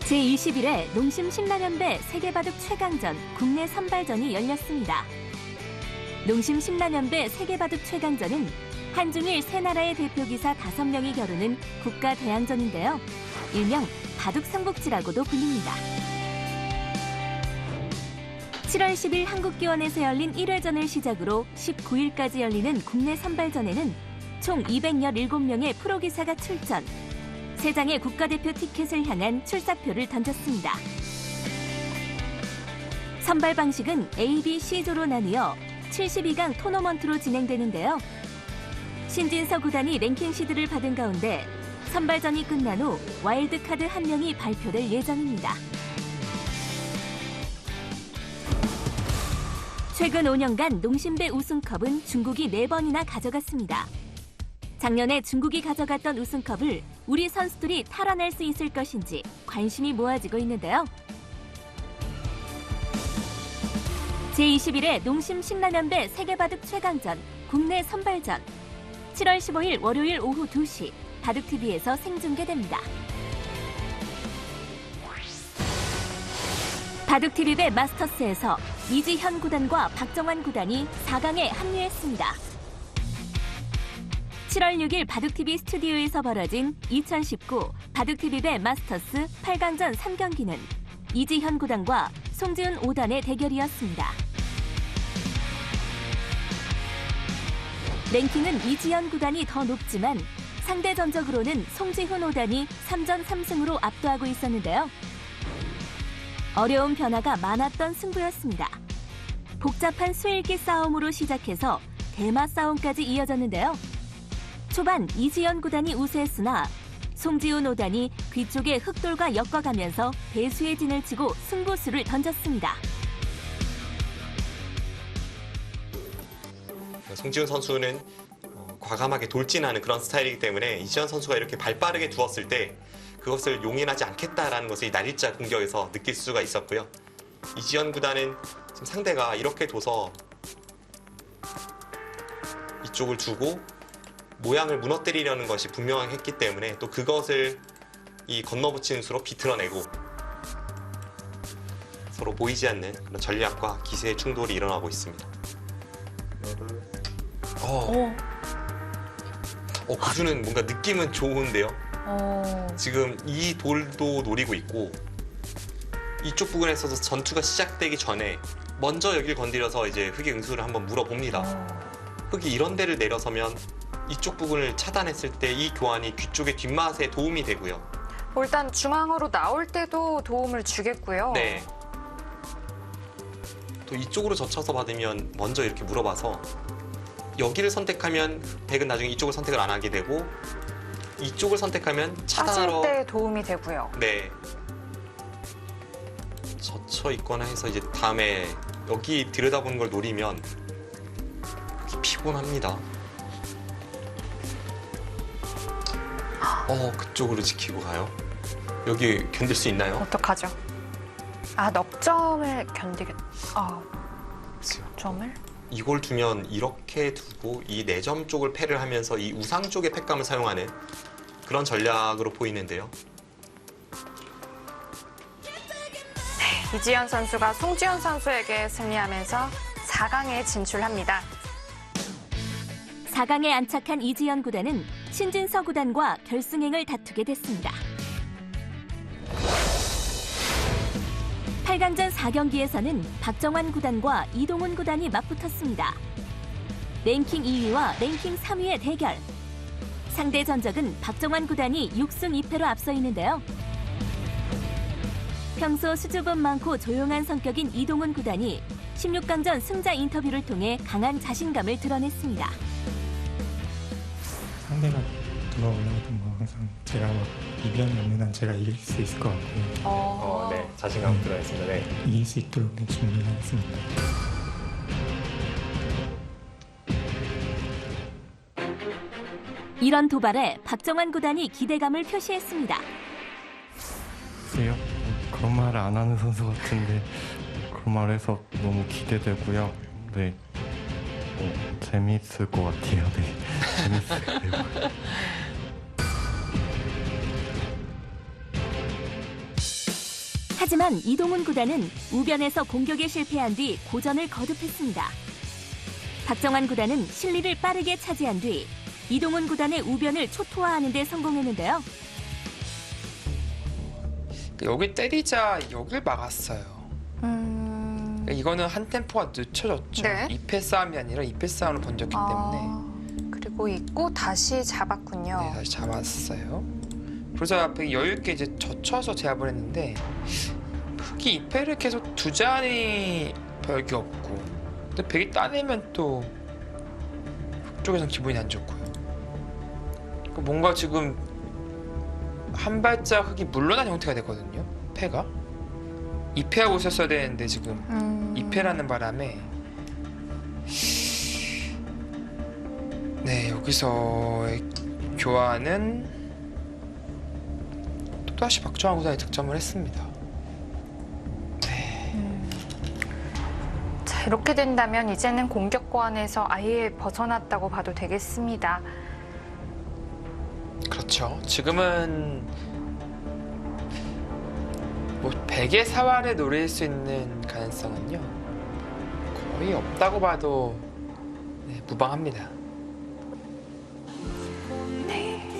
제21회 농심 신라면배 세계바둑 최강전 국내 선발전이 열렸습니다. 농심 신라면배 세계바둑 최강전은 한중일 세 나라의 대표기사 5명이 겨루는 국가 대항전인데요. 일명 바둑 삼국지라고도 불립니다. 7월 10일 한국기원에서 열린 1회전을 시작으로 19일까지 열리는 국내 선발전에는 총 217명의 프로기사가 출전, 3장의 국가대표 티켓을 향한 출사표를 던졌습니다. 선발 방식은 A, B, C조로 나뉘어 72강 토너먼트로 진행되는데요. 신진서 구단이 랭킹 시드를 받은 가운데 선발전이 끝난 후 와일드카드 1명이 발표될 예정입니다. 최근 5년간 농심배 우승컵은 중국이 4번이나 가져갔습니다. 작년에 중국이 가져갔던 우승컵을 우리 선수들이 탈환할 수 있을 것인지 관심이 모아지고 있는데요. 제21회 농심 신라면배 세계바둑 최강전 국내 선발전 7월 15일 월요일 오후 2시 바둑TV에서 생중계됩니다. 바둑TV배 마스터스에서 이지현 구단과 박정환 구단이 4강에 합류했습니다. 7월 6일 바둑TV 스튜디오에서 벌어진 2019 바둑TV배 마스터스 8강전 3경기는 이지현 구단과 송지훈 5단의 대결이었습니다. 랭킹은 이지현 구단이 더 높지만 상대 전적으로는 송지훈 5단이 3전 3승으로 압도하고 있었는데요. 어려운 변화가 많았던 승부였습니다. 복잡한 수일기 싸움으로 시작해서 대마 싸움까지 이어졌는데요. 초반 이지현 구단이 우세했으나 송지훈 5단이 뒤쪽에 흑돌과 엮어가면서 배수의 진을 치고 승부수를 던졌습니다. 송지훈 선수는 과감하게 돌진하는 그런 스타일이기 때문에 이지현 선수가 이렇게 발빠르게 두었을 때 그것을 용인하지 않겠다라는 것을 이 날일자 공격에서 느낄 수가 있었고요. 이지현 구단은 지금 상대가 이렇게 둬서 이쪽을 두고 모양을 무너뜨리려는 것이 분명하게 했기 때문에 또 그것을 이 건너붙이는 수로 비틀어내고 서로 보이지 않는 그런 전략과 기세의 충돌이 일어나고 있습니다. 구주는 뭔가 느낌은 좋은데요. 지금 이 돌도 노리고 있고 이쪽 부분에서 전투가 시작되기 전에 먼저 여길 건드려서 이제 흑의 응수를 한번 물어봅니다. 흑이 이런 데를 내려서면 이쪽 부분을 차단했을 때 이 교환이 귀 쪽의 뒷맛에 도움이 되고요. 일단 중앙으로 나올 때도 도움을 주겠고요. 네. 또 이쪽으로 젖혀서 받으면 먼저 이렇게 물어봐서 여기를 선택하면 백은 나중에 이쪽을 선택을 안 하게 되고 이쪽을 선택하면 차단하러 빠질 때 도움이 되고요. 네. 젖혀 있거나 해서 이제 다음에 여기 들여다보는 걸 노리면 피곤합니다. 그쪽으로 지키고 가요. 여기 견딜 수 있나요? 어떡하죠? 넉점을 견디겠다. 넉점을? 이걸 두면 이렇게 두고 이 4점 쪽을 패를 하면서 이 우상 쪽의 팩감을 사용하는 그런 전략으로 보이는데요. 네, 이지현 선수가 송지현 선수에게 승리하면서 4강에 진출합니다. 4강에 안착한 이지현 구단은 신진서 구단과 결승행을 다투게 됐습니다. 8강전 4경기에서는 박정환 구단과 이동훈 구단이 맞붙었습니다. 랭킹 2위와 랭킹 3위의 대결. 상대 전적은 박정환 구단이 6승 2패로 앞서 있는데요. 평소 수줍음 많고 조용한 성격인 이동훈 구단이 16강전 승자 인터뷰를 통해 강한 자신감을 드러냈습니다. 상대가 누가 올라가도 항상 제가 이변이 없는 한 제가 이길 수 있을 것 같고요. 네, 자신감 들어있습니다. 네. 이길 수 있도록 준비하겠습니다. 이런 도발에 박정환 구단이 기대감을 표시했습니다. 글쎄요, 그런 말을 안 하는 선수 같은데 그런 말을 해서 너무 기대되고요. 네, 재미있을 것 같아요. 네, 재밌을 거예요. 하지만 이동훈 구단은 우변에서 공격에 실패한 뒤 고전을 거듭했습니다. 박정환 구단은 실리를 빠르게 차지한 뒤 이동훈 구단의 우변을 초토화하는 데 성공했는데요. 여기 때리자 여길 막았어요. 이거는 한 템포가 늦춰졌죠. 네. 2패 싸움이 아니라 2패 싸움을 던졌기 때문에 그리고 있고 다시 잡았군요. 네, 다시 잡았어요. 그러자 앞에 여유 있게 이제 젖혀서 제압을 했는데 흑이 2패를 계속 두자니 별게 없고 근데 백이 따내면 또 흑쪽에서는 기분이 안 좋고요. 그러니까 뭔가 지금 한 발짝 흑이 물러난 형태가 되거든요. 패가 2패하고 있었어야 되는데 지금 2패라는 바람에 네, 여기서의 교환은 또다시 박정환 구단이 득점을 했습니다. 자, 이렇게 된다면 이제는 공격권에서 아예 벗어났다고 봐도 되겠습니다. 그렇죠. 지금은 뭐 100의 사활을 노릴 수 있는 가능성은요 거의 없다고 봐도 네, 무방합니다.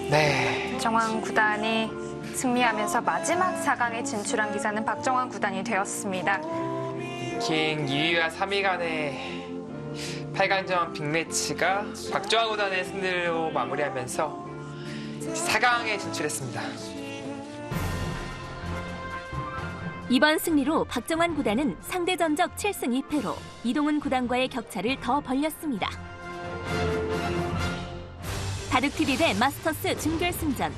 네. 박정환 구단이 승리하면서 마지막 4강에 진출한 기사는 박정환 구단이 되었습니다. 킹 2위와 3위 간의 8강전 빅매치가 박정환 구단의 승리로 마무리하면서 4강에 진출했습니다. 이번 승리로 박정환 구단은 상대 전적 7승 2패로 이동훈 구단과의 격차를 더 벌렸습니다. 바둑TV 대 마스터스 준결승전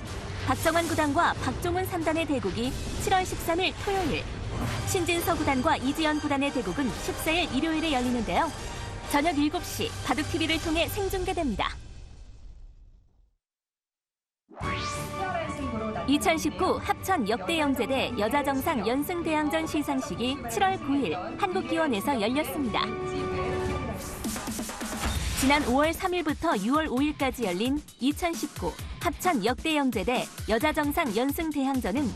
박정환 구단과 박종훈 3단의 대국이 7월 13일 토요일, 신진서 구단과 이지연 구단의 대국은 14일 일요일에 열리는데요. 저녁 7시 바둑TV를 통해 생중계됩니다. 2019 합천 역대영재대 여자정상 연승대항전 시상식이 7월 9일 한국기원에서 열렸습니다. 지난 5월 3일부터 6월 5일까지 열린 2019 합천 역대영재대 여자정상 연승대항전은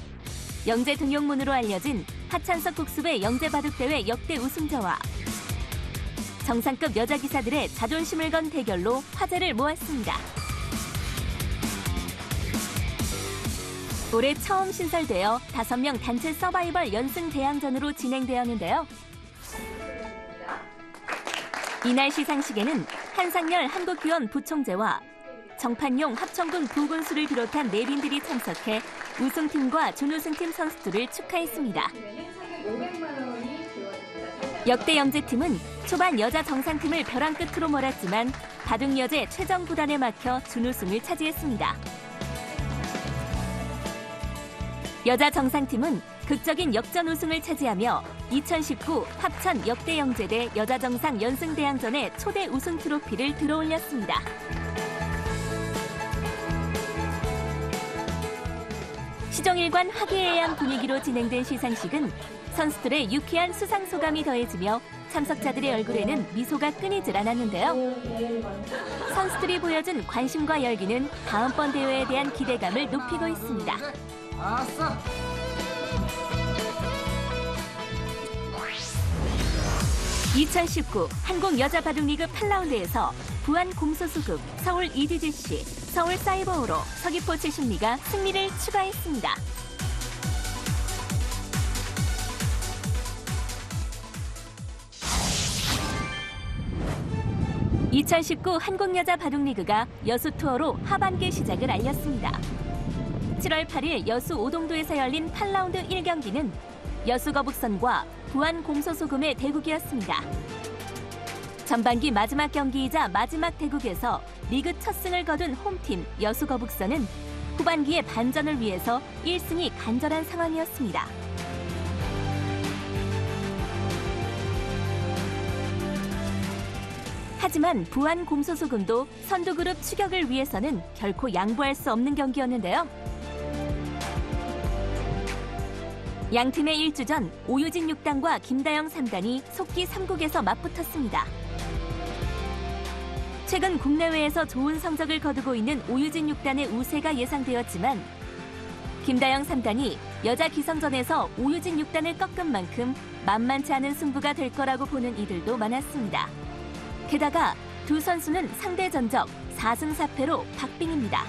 영재 등용문으로 알려진 하찬석 국수배 영재바둑대회 역대 우승자와 정상급 여자 기사들의 자존심을 건 대결로 화제를 모았습니다. 올해 처음 신설되어 5명 단체 서바이벌 연승 대항전으로 진행되었는데요. 이날 시상식에는 한상열 한국기원 부총재와 정판용 합천군 부군수를 비롯한 내빈들이 참석해 우승팀과 준우승팀 선수들을 축하했습니다. 역대 영재팀은 초반 여자 정상팀을 벼랑 끝으로 몰았지만 바둑여제 최정 구단에 막혀 준우승을 차지했습니다. 여자 정상팀은 극적인 역전 우승을 차지하며 2019 합천 역대영재대 여자정상 연승대항전의 초대 우승 트로피를 들어올렸습니다. 시종일관 화기애애한 분위기로 진행된 시상식은 선수들의 유쾌한 수상 소감이 더해지며 참석자들의 얼굴에는 미소가 끊이질 않았는데요. 선수들이 보여준 관심과 열기는 다음번 대회에 대한 기대감을 높이고 있습니다. 아싸! (2019) 한국 여자 바둑리그 8라운드에서 부안 공소수급, 서울 EDGC, 서울 사이버호로 서귀포 70리가 승리를 추가했습니다. (2019) 한국 여자 바둑리그가 여수 투어로 하반기 시작을 알렸습니다. 7월 8일 여수 오동도에서 열린 8라운드 1경기는 여수 거북선과 부안 공소소금의 대국이었습니다. 전반기 마지막 경기이자 마지막 대국에서 리그 첫 승을 거둔 홈팀 여수 거북선은 후반기의 반전을 위해서 1승이 간절한 상황이었습니다. 하지만 부안 공소소금도 선두그룹 추격을 위해서는 결코 양보할 수 없는 경기였는데요. 양팀의 1주 전 오유진 6단과 김다영 3단이 속기 3국에서 맞붙었습니다. 최근 국내외에서 좋은 성적을 거두고 있는 오유진 6단의 우세가 예상되었지만 김다영 3단이 여자 기성전에서 오유진 6단을 꺾은 만큼 만만치 않은 승부가 될 거라고 보는 이들도 많았습니다. 게다가 두 선수는 상대 전적 4승 4패로 박빙입니다.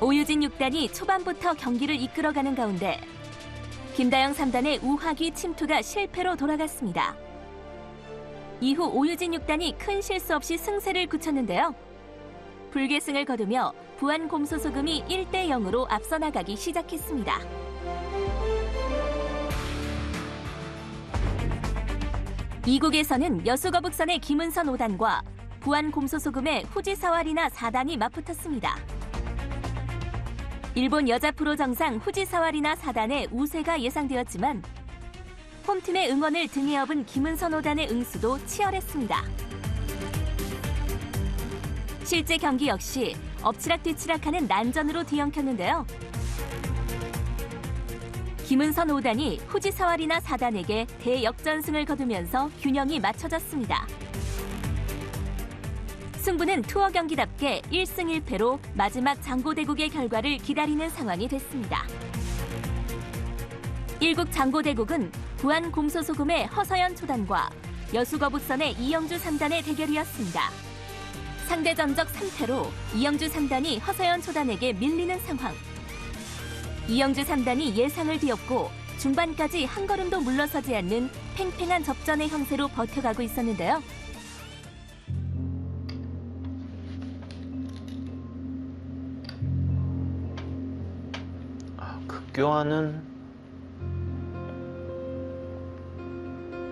오유진 6단이 초반부터 경기를 이끌어가는 가운데 김다영 3단의 우하기 침투가 실패로 돌아갔습니다. 이후 오유진 6단이 큰 실수 없이 승세를 굳혔는데요. 불계승을 거두며 부안곰소소금이 1대 0으로 앞서 나가기 시작했습니다. 이국에서는 여수거북선의 김은선 5단과 부안곰소소금의 후지사와리나 4단이 맞붙었습니다. 일본 여자 프로 정상 후지사와리나 4단의 우세가 예상되었지만 홈팀의 응원을 등에 업은 김은선 5단의 응수도 치열했습니다. 실제 경기 역시 엎치락뒤치락하는 난전으로 뒤엉켰는데요. 김은선 5단이 후지사와리나 4단에게 대역전승을 거두면서 균형이 맞춰졌습니다. 승부는 투어 경기답게 1승 1패로 마지막 장고대국의 결과를 기다리는 상황이 됐습니다. 1국 장고대국은 부안곰소소금의 허서연 초단과 여수거북선의 이영주 3단의 대결이었습니다. 상대 전적 3패로 이영주 3단이 허서연 초단에게 밀리는 상황. 이영주 3단이 예상을 뒤엎고 중반까지 한 걸음도 물러서지 않는 팽팽한 접전의 형세로 버텨가고 있었는데요. 교환은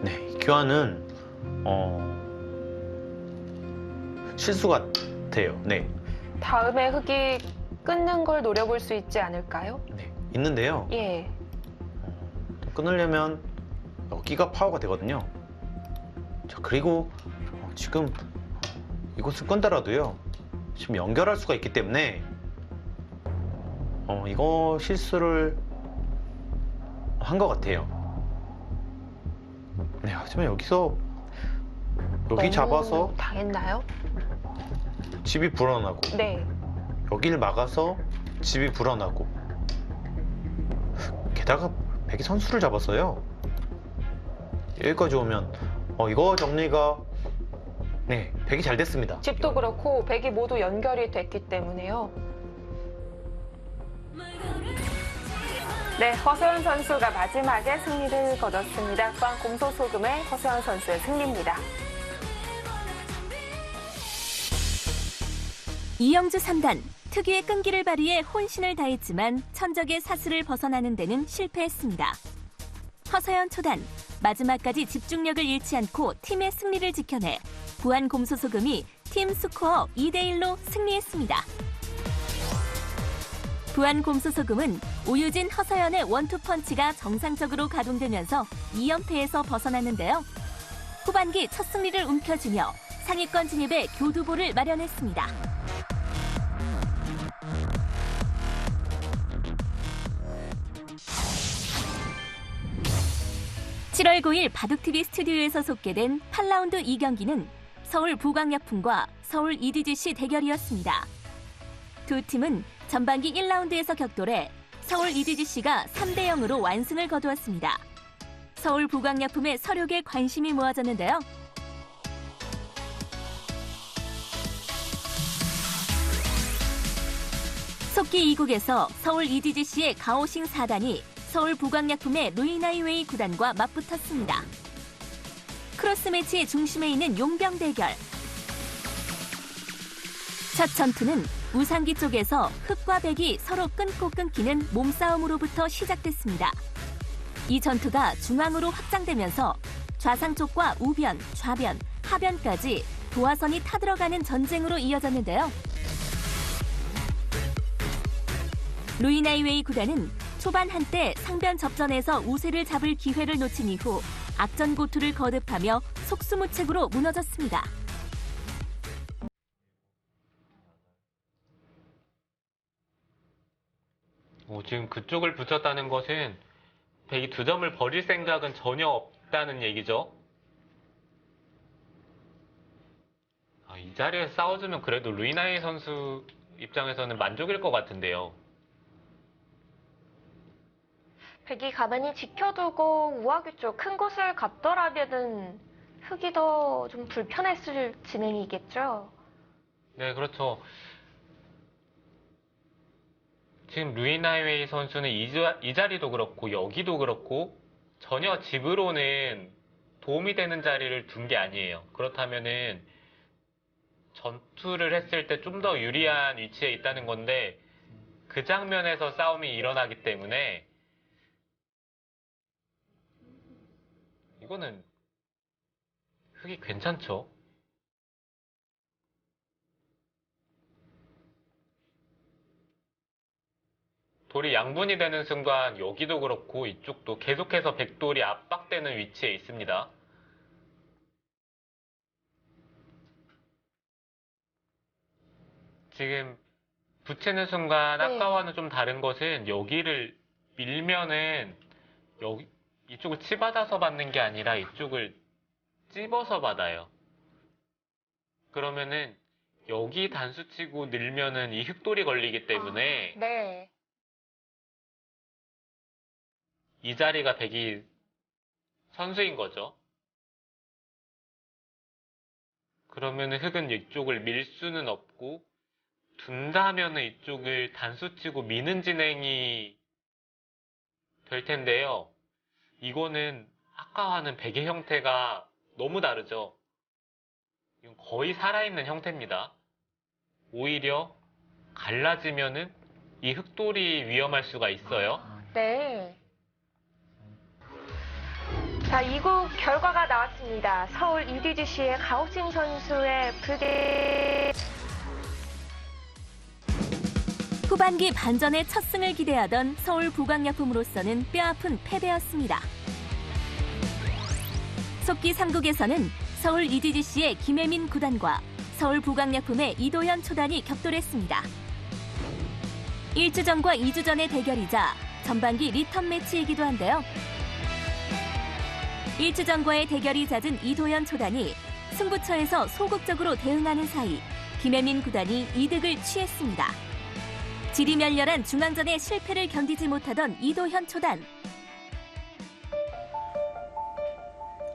이 교환은 실수 같아요. 네. 다음에 흑이 끊는 걸 노려볼 수 있지 않을까요? 네. 있는데요. 예. 끊으려면 여기가 파워가 되거든요. 자, 그리고 지금 이곳을 끈다라도요. 지금 연결할 수가 있기 때문에 이거 실수를 한 것 같아요. 네, 하지만 여기서 여기 너무 잡아서 당했나요? 집이 불어나고 네. 여기를 막아서 집이 불어나고 게다가 백이 선수를 잡았어요. 여기까지 오면 이거 정리가 백이 잘 됐습니다. 집도 그렇고 백이 모두 연결이 됐기 때문에요. 네, 허소연 선수가 마지막에 승리를 거뒀습니다. 부안곰소소금의 허소연 선수의 승리입니다. 이영주 3단, 특유의 끈기를 발휘해 혼신을 다했지만 천적의 사슬을 벗어나는 데는 실패했습니다. 허서연 초단, 마지막까지 집중력을 잃지 않고 팀의 승리를 지켜내 부안곰소소금이 팀 스코어 2대1로 승리했습니다. 부안곰소소금은 오유진, 허서연의 원투펀치가 정상적으로 가동되면서 2연패에서 벗어났는데요. 후반기 첫 승리를 움켜쥐며 상위권 진입에 교두보를 마련했습니다. (7월 9일) 바둑TV 스튜디오에서 속개된 8라운드 2경기는 서울 부광약품과 서울 EDGC 대결이었습니다. 두 팀은 전반기 1라운드에서 격돌해 서울 EDGC가 3대 0으로 완승을 거두었습니다. 서울 부광약품의 서력에 관심이 모아졌는데요. 속기 2국에서 서울 EDGC의 가오싱 4단이 서울 부광약품의 루이나이웨이 9단과 맞붙었습니다. 크로스 매치의 중심에 있는 용병 대결. 첫 전투는 우상기 쪽에서 흑과 백이 서로 끊고 끊기는 몸싸움으로부터 시작됐습니다. 이 전투가 중앙으로 확장되면서 좌상 쪽과 우변, 좌변, 하변까지 도화선이 타들어가는 전쟁으로 이어졌는데요. 루이나이웨이 9단은 초반 한때 상변 접전에서 우세를 잡을 기회를 놓친 이후 악전고투를 거듭하며 속수무책으로 무너졌습니다. 지금 그쪽을 붙였다는 것은 백이 2점을 버릴 생각은 전혀 없다는 얘기죠. 이 자리에서 싸워주면 그래도 루이나이 선수의 입장에서는 만족일 것 같은데요. 백이 가만히 지켜두고 우아규 쪽 큰 곳을 갔더라면은 흑이 더 좀 불편했을 진행이겠죠. 네, 그렇죠. 지금 루이나이웨이 선수는 이 자리도 그렇고 여기도 그렇고 전혀 집으로는 도움이 되는 자리를 둔 게 아니에요. 그렇다면은 전투를 했을 때 좀 더 유리한 위치에 있다는 건데 그 장면에서 싸움이 일어나기 때문에 이거는 흑이 괜찮죠? 돌이 양분이 되는 순간 여기도 그렇고 이쪽도 계속해서 백돌이 압박되는 위치에 있습니다. 지금 붙이는 순간 네. 아까와는 좀 다른 것은 여기를 밀면은 이쪽을 치받아서 받는 게 아니라 이쪽을 찝어서 받아요. 그러면은 여기 단수 치고 늘면은 이 흑돌이 걸리기 때문에 네. 이 자리가 백이 선수인 거죠. 그러면은 흑은 이쪽을 밀 수는 없고 둔다면은 이쪽을 단수 치고 미는 진행이 될 텐데요. 이거는 아까와는 백의 형태가 너무 다르죠. 이건 거의 살아있는 형태입니다. 오히려 갈라지면은 이 흑돌이 위험할 수가 있어요. 네. 자, 2국 결과가 나왔습니다. 서울 EDGC의 가오진 선수의 불기. 후반기 반전의 첫 승을 기대하던 서울 부광약품으로서는 뼈아픈 패배였습니다. 속기 3국에서는 서울 EDGC의 김혜민 구단과 서울 부광약품의 이도현 초단이 격돌했습니다. 1주 전과 2주 전의 대결이자 전반기 리턴 매치이기도 한데요. 1주 전과의 대결이 잦은 이도현 초단이 승부처에서 소극적으로 대응하는 사이 김혜민 구단이 이득을 취했습니다. 질이 멸렬한 중앙전의 실패를 견디지 못하던 이도현 초단.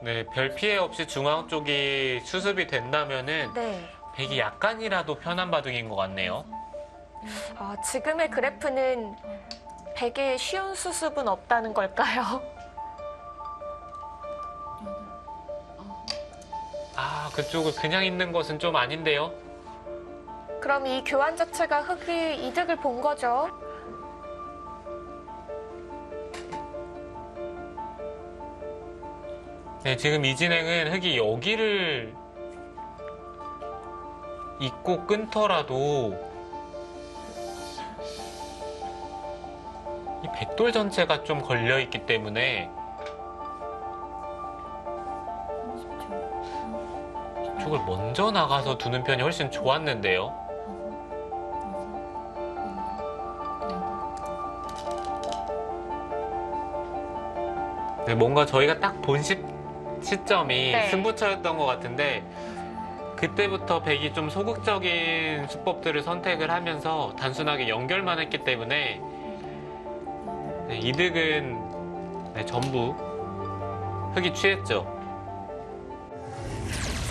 네, 별 피해 없이 중앙 쪽이 수습이 된다면은 네. 백이 약간이라도 편한 바둑인 것 같네요. 지금의 그래프는 백의 쉬운 수습은 없다는 걸까요? 아, 그쪽을 그냥 있는 것은 좀 아닌데요. 그럼 이 교환 자체가 흑이 이득을 본 거죠. 네, 지금 이 진행은 흑이 여기를 잇고 끊더라도 이 백돌 전체가 좀 걸려있기 때문에 이쪽을 먼저 나가서 두는 편이 훨씬 좋았는데요. 네, 뭔가 저희가 딱 본 시점이 네. 승부처였던 것 같은데 그때부터 백이 좀 소극적인 수법들을 선택을 하면서 단순하게 연결만 했기 때문에 네, 이득은 네, 전부 흑이 취했죠.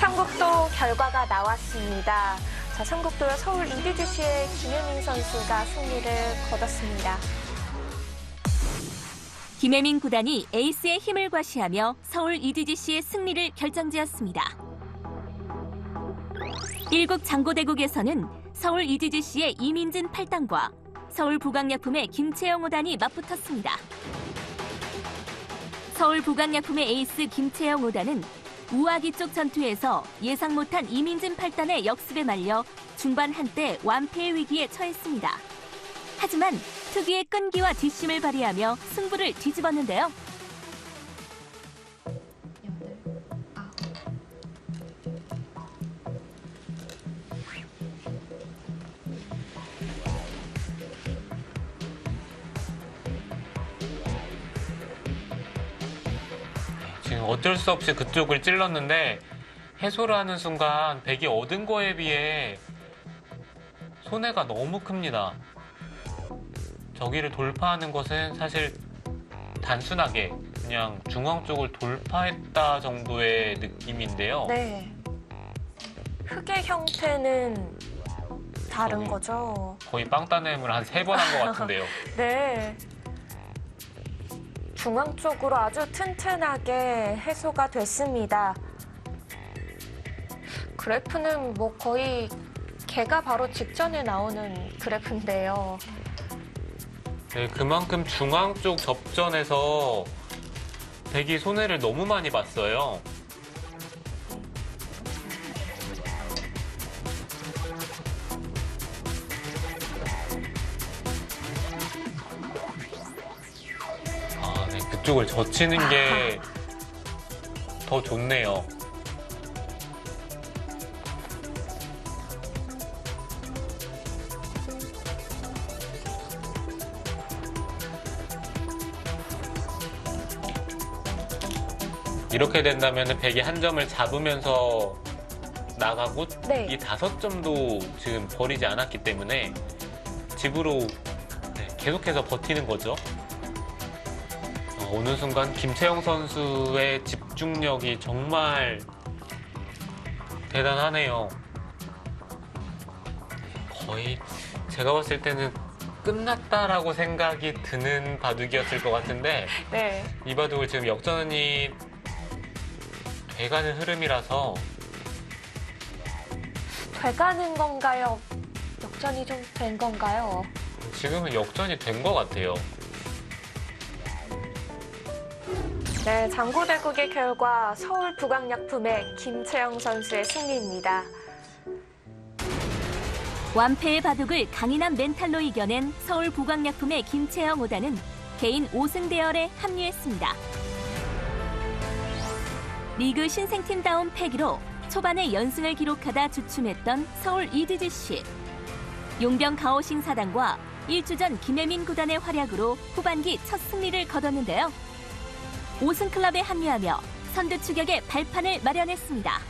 3국도 결과가 나왔습니다. 자, 3국도 서울 EDGC의 김혜민 선수가 승리를 거뒀습니다. 김혜민 구단이 에이스의 힘을 과시하며 서울 EDGC의 승리를 결정지었습니다. 1국 장고대국에서는 서울 EDGC의 이민진 8단과 서울 부광약품의 김채영 5단이 맞붙었습니다. 서울 부광약품의 에이스 김채영 5단은 우아기 쪽 전투에서 예상 못한 이민진 8단의 역습에 말려 중반 한때 완패의 위기에 처했습니다. 하지만 특유의 끈기와 뒷심을 발휘하며 승부를 뒤집었는데요. 지금 어쩔 수 없이 그쪽을 찔렀는데 해소를 하는 순간 백이 얻은 거에 비해 손해가 너무 큽니다. 저기를 돌파하는 것은 사실 단순하게 그냥 중앙 쪽을 돌파했다 정도의 느낌인데요. 네. 흙의 형태는 다른 저기. 거죠. 거의 빵 따냄을 한 3번 한 것 같은데요. 네. 중앙 쪽으로 아주 튼튼하게 해소가 됐습니다. 그래프는 뭐 거의 개가 바로 직전에 나오는 그래프인데요. 네, 그만큼 중앙 쪽 접전에서 백이 손해를 너무 많이 봤어요. 아, 네, 그쪽을 젖히는 게 더 좋네요. 이렇게 된다면 백이 한 점을 잡으면서 나가고 네. 이 5점도 지금 버리지 않았기 때문에 집으로 계속해서 버티는 거죠. 어느 순간 김채영 선수의 집중력이 정말 대단하네요. 거의 제가 봤을 때는 끝났다라고 생각이 드는 바둑이었을 것 같은데 네. 이 바둑을 지금 역전이 돼가는 흐름이라서 돼가는 건가요? 역전이 좀 된 건가요? 지금은 역전이 된 것 같아요. 네, 장구대국의 결과 서울 북악약품의 김채영 선수의 승리입니다. 완패의 바둑을 강인한 멘탈로 이겨낸 서울 북악약품의 김채영 5단은 개인 5승 대열에 합류했습니다. 리그 신생팀다운 패기로 초반에 연승을 기록하다 주춤했던 서울 EDGC. 용병 가오싱 사단과 1주 전 김혜민 구단의 활약으로 후반기 첫 승리를 거뒀는데요. 5승 클럽에 합류하며 선두 추격의 발판을 마련했습니다.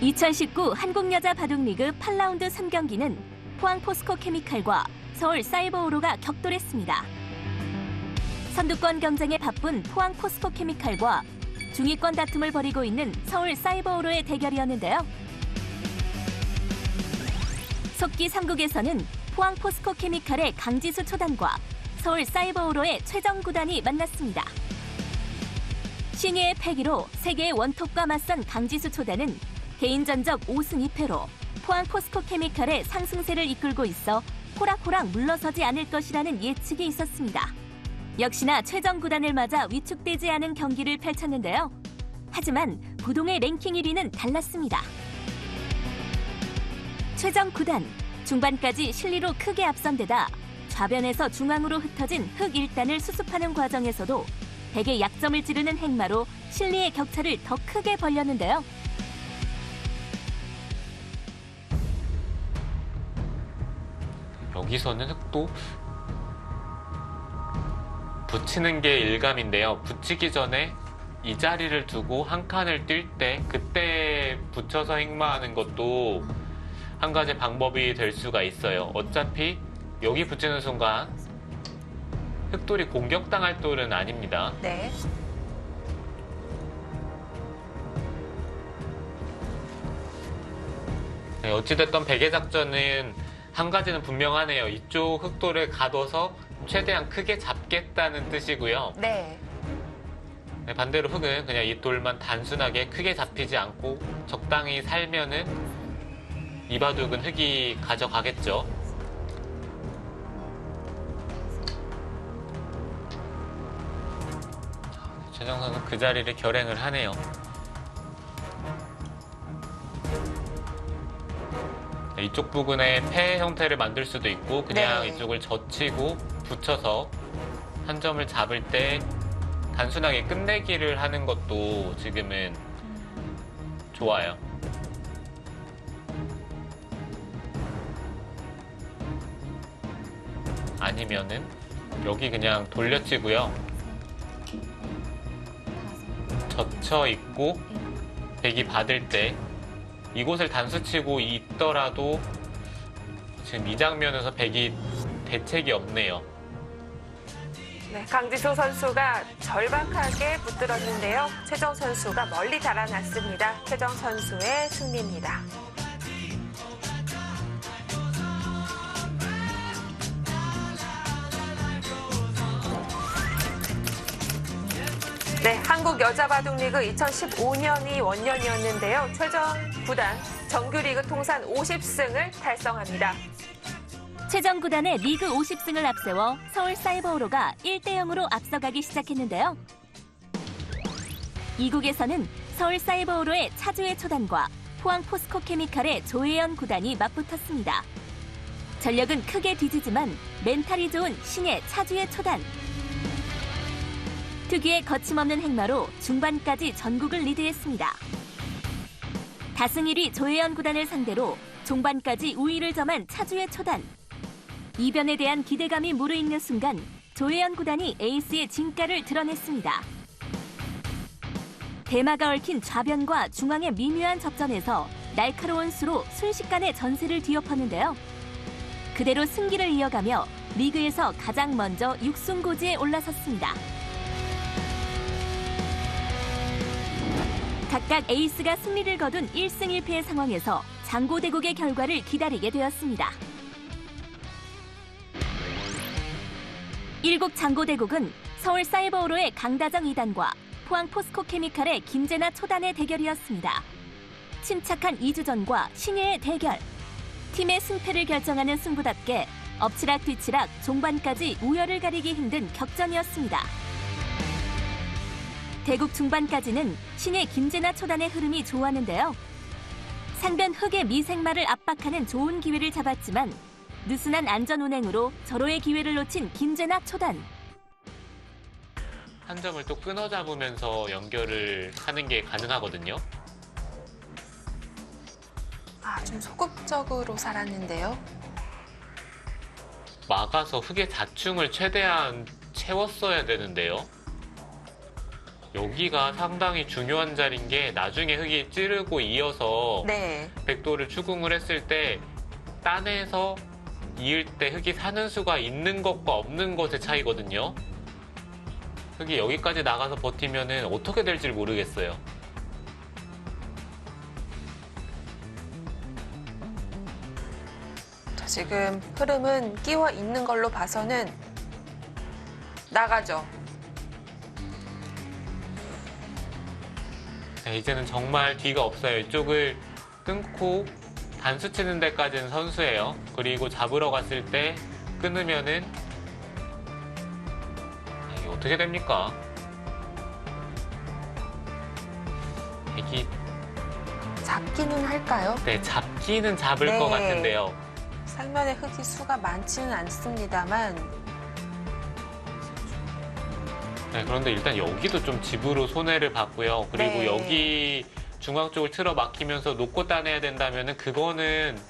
(2019) 한국여자바둑리그 8라운드 3경기는 포항 포스코 케미칼과 서울 사이버오로가 격돌했습니다. 선두권 경쟁에 바쁜 포항 포스코 케미칼과 중위권 다툼을 벌이고 있는 서울 사이버오로의 대결이었는데요. 속기 3국에서는 포항 포스코 케미칼의 강지수 초단과 서울 사이버오로의 최정 구단이 만났습니다. 신예의 패기로 세계의 원톱과 맞선 강지수 초단은 개인 전적 5승 2패로 포항 포스코 케미칼의 상승세를 이끌고 있어 호락호락 물러서지 않을 것이라는 예측이 있었습니다. 역시나 최정 구단을 맞아 위축되지 않은 경기를 펼쳤는데요. 하지만 부동의 랭킹 1위는 달랐습니다. 최정 구단, 중반까지 실리로 크게 앞선 데다 좌변에서 중앙으로 흩어진 흑 1단을 수습하는 과정에서도 백의 약점을 찌르는 행마로 실리의 격차를 더 크게 벌렸는데요. 여기서는 흑도 붙이는 게 일감인데요. 붙이기 전에 이 자리를 두고 한 칸을 뛸 때 그때 붙여서 행마하는 것도 한 가지 방법이 될 수가 있어요. 어차피 여기 붙이는 순간 흑돌이 공격당할 돌은 아닙니다. 네. 네, 어찌됐든 백의 작전은 한 가지는 분명하네요. 이쪽 흑돌을 가둬서 최대한 크게 잡겠다는 뜻이고요. 네. 네, 반대로 흑은 그냥 이 돌만 단순하게 크게 잡히지 않고 적당히 살면은 이 바둑은 흑이 가져가겠죠. 최정 선수는 그 자리를 결행을 하네요. 네, 이쪽 부분에 패 형태를 만들 수도 있고 그냥 네. 이쪽을 젖히고 붙여서 한 점을 잡을 때 단순하게 끝내기를 하는 것도 지금은 좋아요. 아니면은 여기 그냥 돌려치고요. 젖혀 있고 백이 받을 때 이곳을 단수치고 있더라도 지금 이 장면에서 백이 대책이 없네요. 네, 강지수 선수가 절박하게 붙들었는데요. 최정 선수가 멀리 달아났습니다. 최정 선수의 승리입니다. 네, 한국 여자바둑리그 2015년이 원년이었는데요. 최정 구단 정규리그 통산 50승을 달성합니다. 최정 구단의 리그 50승을 앞세워 서울 사이버오로가 1대0으로 앞서가기 시작했는데요. 이국에서는 서울 사이버오로의 차주의 초단과 포항 포스코케미칼의 조혜연 구단이 맞붙었습니다. 전력은 크게 뒤지지만 멘탈이 좋은 신예 차주의 초단. 특유의 거침없는 행마로 중반까지 전국을 리드했습니다. 다승 1위 조혜연 구단을 상대로 종반까지 우위를 점한 차주의 초단. 이변에 대한 기대감이 무르익는 순간 조혜연 구단이 에이스의 진가를 드러냈습니다. 대마가 얽힌 좌변과 중앙의 미묘한 접전에서 날카로운 수로 순식간에 전세를 뒤엎었는데요. 그대로 승기를 이어가며 리그에서 가장 먼저 6승고지에 올라섰습니다. 각각 에이스가 승리를 거둔 1승 1패의 상황에서 장고대국의 결과를 기다리게 되었습니다. 1국 장고대국은 서울 사이버오로의 강다정 2단과 포항 포스코케미칼의 김재나 초단의 대결이었습니다. 침착한 2주전과 신예의 대결. 팀의 승패를 결정하는 승부답게 엎치락 뒤치락 종반까지 우열을 가리기 힘든 격전이었습니다. 대국 중반까지는 신예 김재나 초단의 흐름이 좋았는데요. 상변 흑의 미생마를 압박하는 좋은 기회를 잡았지만 느슨한 안전 운행으로 절호의 기회를 놓친 김재나 초단. 한 점을 또 끊어 잡으면서 연결을 하는 게 가능하거든요. 좀 소극적으로 살았는데요. 막아서 흑의 자충을 최대한 채웠어야 되는데요. 여기가 상당히 중요한 자리인 게 나중에 흑이 찌르고 이어서 네. 백도를 추궁을 했을 때 딴에서 이을 때 흑이 사는 수가 있는 것과 없는 것의 차이거든요. 흑이 여기까지 나가서 버티면은 어떻게 될지 모르겠어요. 자, 지금 흐름은 끼워 있는 걸로 봐서는 나가죠. 네, 이제는 정말 뒤가 없어요. 이쪽을 끊고 단수 치는 데까지는 선수예요. 그리고 잡으러 갔을 때 끊으면은 이게 어떻게 됩니까? 백이 잡기는 할까요? 네, 잡기는 잡을 네. 것 같은데요. 상면에 흑이 수가 많지는 않습니다만 네, 그런데 일단 여기도 좀 집으로 손해를 봤고요. 그리고 네. 여기 중앙 쪽을 틀어 막히면서 놓고 따내야 된다면은 그거는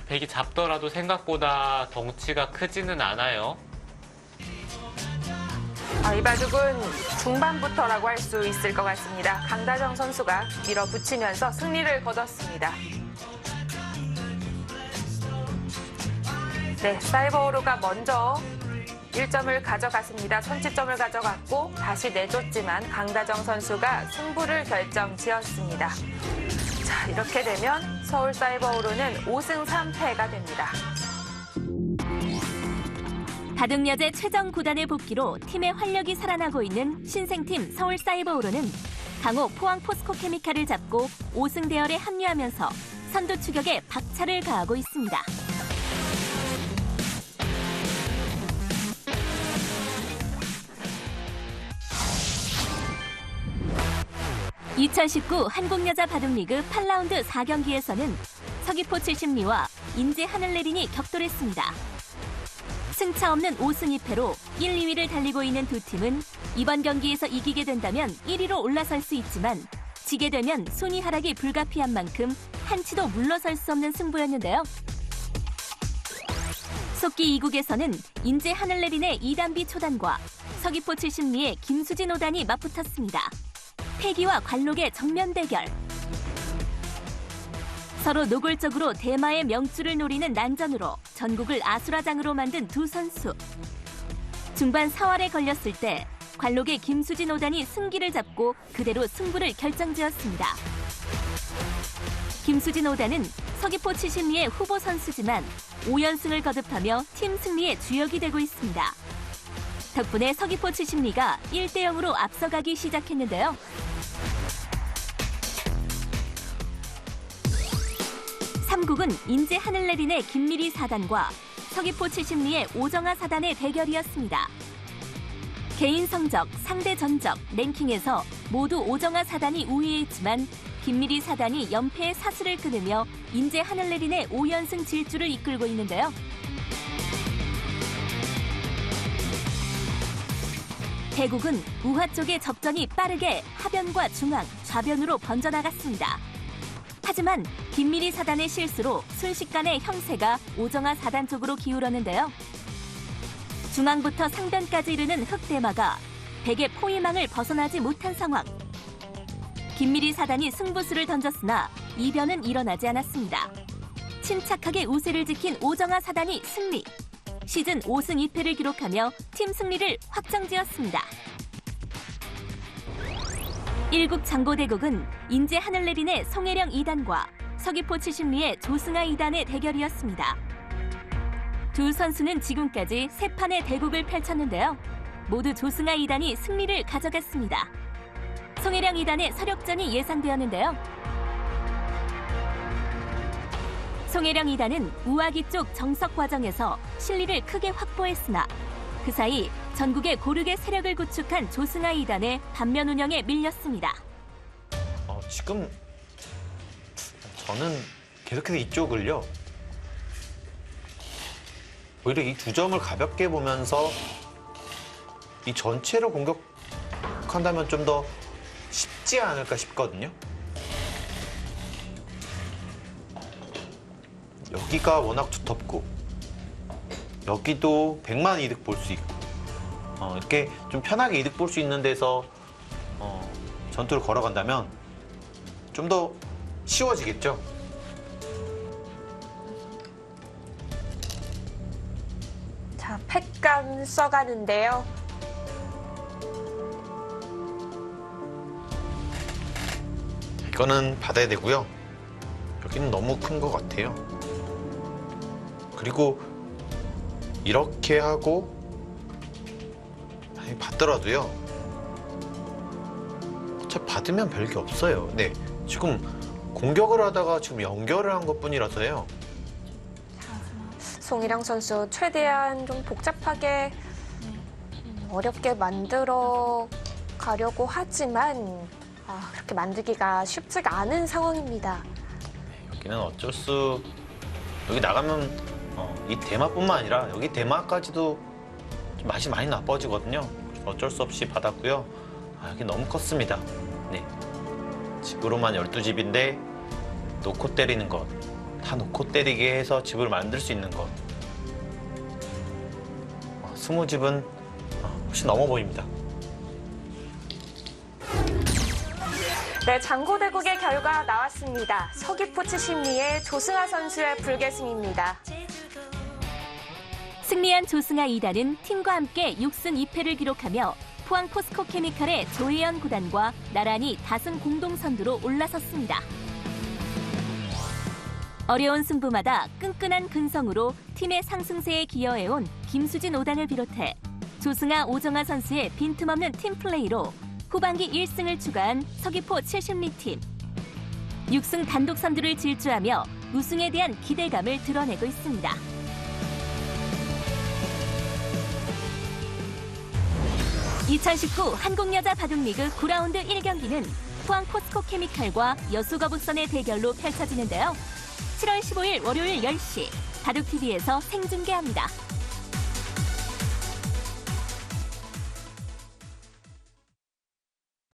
백이 잡더라도 생각보다 덩치가 크지는 않아요. 이 바둑은 중반부터라고 할 수 있을 것 같습니다. 강다정 선수가 밀어붙이면서 승리를 거뒀습니다. 네, 사이버오로가 먼저 1점을 가져갔습니다. 선취점을 가져갔고 다시 내줬지만 강다정 선수가 승부를 결정지었습니다. 자, 이렇게 되면 서울 사이버오로는 5승 3패가 됩니다. 바둑여제 최정 구단의 복귀로 팀의 활력이 살아나고 있는 신생팀 서울 사이버오로는 강호 포항 포스코케미칼을 잡고 5승 대열에 합류하면서 선두 추격에 박차를 가하고 있습니다. 2019 한국여자바둑리그 8라운드 4경기에서는 서귀포 70리와 인제 하늘내린이 격돌했습니다. 승차 없는 5승 2패로 1, 2위를 달리고 있는 두 팀은 이번 경기에서 이기게 된다면 1위로 올라설 수 있지만 지게 되면 순위 하락이 불가피한 만큼 한치도 물러설 수 없는 승부였는데요. 속기 2국에서는 인제 하늘내린의 이단비 초단과 서귀포 70리의 김수진 5단이 맞붙었습니다. 패기와 관록의 정면 대결. 서로 노골적으로 대마의 명줄을 노리는 난전으로 전국을 아수라장으로 만든 두 선수. 중반 4활에 걸렸을 때 관록의 김수진 5단이 승기를 잡고 그대로 승부를 결정지었습니다. 김수진 5단은 서귀포 70리의 후보 선수지만 5연승을 거듭하며 팀 승리의 주역이 되고 있습니다. 덕분에 서귀포 70리가 1대0으로 앞서가기 시작했는데요. 삼국은 인제 하늘내린의 김미리 4단과 서귀포 70리의 오정아 4단의 대결이었습니다. 개인 성적, 상대 전적, 랭킹에서 모두 오정아 4단이 우위에 있지만 김미리 4단이 연패의 사슬을 끊으며 인제 하늘내린의 5연승 질주를 이끌고 있는데요. 대국은 우하 쪽의 적전이 빠르게 하변과 중앙, 좌변으로 번져나갔습니다. 하지만 김미리 4단의 실수로 순식간에 형세가 오정아 4단 쪽으로 기울었는데요. 중앙부터 상변까지 이르는 흑대마가 백의 포위망을 벗어나지 못한 상황. 김미리 4단이 승부수를 던졌으나 이변은 일어나지 않았습니다. 침착하게 우세를 지킨 오정아 4단이 승리. 시즌 5승 2패를 기록하며 팀 승리를 확정지었습니다. 1국 장고대국은 인제 하늘내린의 송혜령 2단과 서귀포 70리의 조승아 2단의 대결이었습니다. 두 선수는 지금까지 3판의 대국을 펼쳤는데요. 모두 조승아 2단이 승리를 가져갔습니다. 송혜령 2단의 서력전이 예상되었는데요. 송혜령 2단은 우아기 쪽 정석 과정에서 실리를 크게 확보했으나 그 사이 전국의 고르게 세력을 구축한 조승아 2단의 반면 운영에 밀렸습니다. 지금 저는 계속해서 이쪽을요. 오히려 이 두 점을 가볍게 보면서 이 전체를 공격한다면 좀 더 쉽지 않을까 싶거든요. 여기가 워낙 두텁고 여기도 100만 이득 볼 수 있고 이렇게 좀 편하게 이득 볼 수 있는 데서 전투를 걸어간다면 좀 더 쉬워지겠죠. 자, 팩감 써가는데요. 이거는 받아야 되고요. 여기는 너무 큰 것 같아요. 그리고 이렇게 하고 받더라도요. 어차피 받으면 별게 없어요. 네, 지금 공격을 하다가 지금 연결을 한 것뿐이라서요. 송일영 선수 최대한 좀 복잡하게 어렵게 만들어 가려고 하지만 그렇게 만들기가 쉽지가 않은 상황입니다. 여기는 여기 나가면 이 대마뿐만 아니라 여기 대마까지도 좀 맛이 많이 나빠지거든요. 어쩔 수 없이 받았고요. 여기 너무 컸습니다. 네, 집으로만 12집인데 놓고 때리는 것, 다 놓고 때리게 해서 집을 만들 수 있는 것. 20집은 훨씬 넘어 보입니다. 네, 장고대국의 결과 나왔습니다. 서귀포 70리의 조승아 선수의 불계승입니다. 승리한 조승아 2단은 팀과 함께 6승 2패를 기록하며 포항 포스코케미칼의 조혜연 9단과 나란히 다승 공동선두로 올라섰습니다. 어려운 승부마다 끈끈한 근성으로 팀의 상승세에 기여해온 김수진 5단을 비롯해 조승아, 오정아 선수의 빈틈없는 팀플레이로 후반기 1승을 추가한 서귀포 70리 팀. 6승 단독 선두를 질주하며 우승에 대한 기대감을 드러내고 있습니다. (2019) 한국여자 바둑리그 9라운드 1경기는 포항 포스코케미칼과 여수거북선의 대결로 펼쳐지는데요. 7월 15일 월요일 10시 바둑TV에서 생중계합니다.